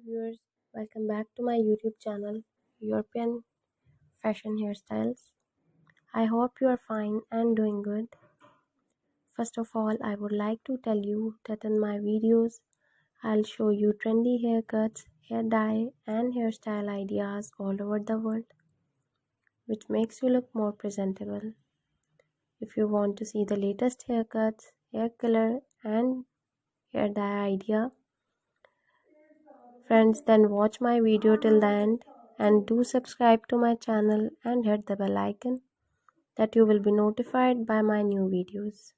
viewers, welcome back to my YouTube channel, European Fashion Hairstyles. I hope you are fine and doing good. First of all, I would like to tell you that in my videos, I'll show you trendy haircuts, hair dye and hairstyle ideas all over the world, which makes you look more presentable. If you want to see the latest haircuts, hair color and hair dye idea, friends, then watch my video till the end and do subscribe to my channel and hit the bell icon that you will be notified by my new videos.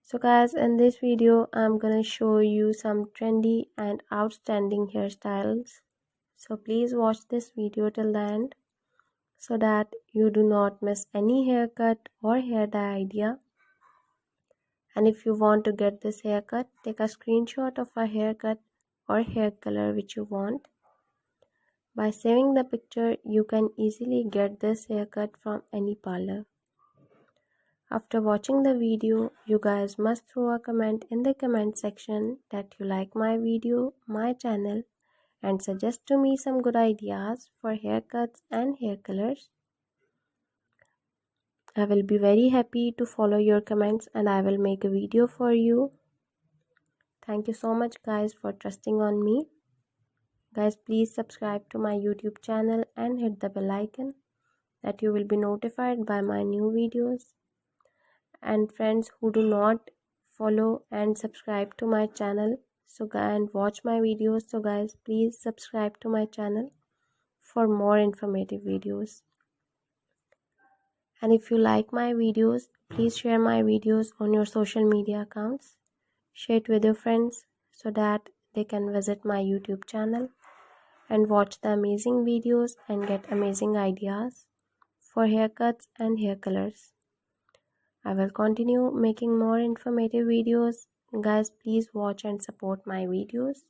So guys, in this video I'm gonna show you some trendy and outstanding hairstyles. So please watch this video till the end so that you do not miss any haircut or hair dye idea. And if you want to get this haircut, take a screenshot of a haircut or hair color which you want. By saving the picture, you can easily get this haircut from any parlor. After watching the video, you guys must throw a comment in the comment section that you like my video, my channel, and suggest to me some good ideas for haircuts and hair colors. I will be very happy to follow your comments and I will make a video for you. Thank you so much guys for trusting on me. Guys, please subscribe to my YouTube channel and hit the bell icon that you will be notified by my new videos. And friends who do not follow and subscribe to my channel and watch my videos, so guys, please subscribe to my channel for more informative videos. And if you like my videos, please share my videos on your social media accounts. Share it with your friends so that they can visit my YouTube channel and watch the amazing videos and get amazing ideas for haircuts and hair colors. I will continue making more informative videos. Guys, please watch and support my videos.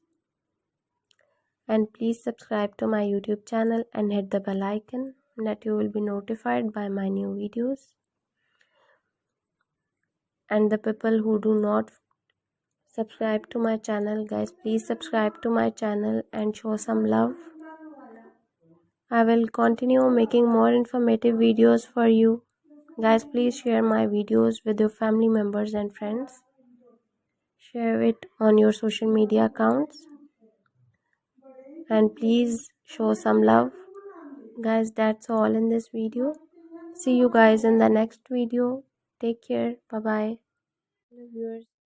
And please subscribe to my YouTube channel and hit the bell icon that you will be notified by my new videos. And the people who do not subscribe to my channel, guys, please subscribe to my channel and show some love. I will continue making more informative videos for you. Guys, please share my videos with your family members and friends. Share it on your social media accounts. And please show some love. Guys, that's all in this video. See you guys in the next video. Take care. Bye bye. Hello viewers.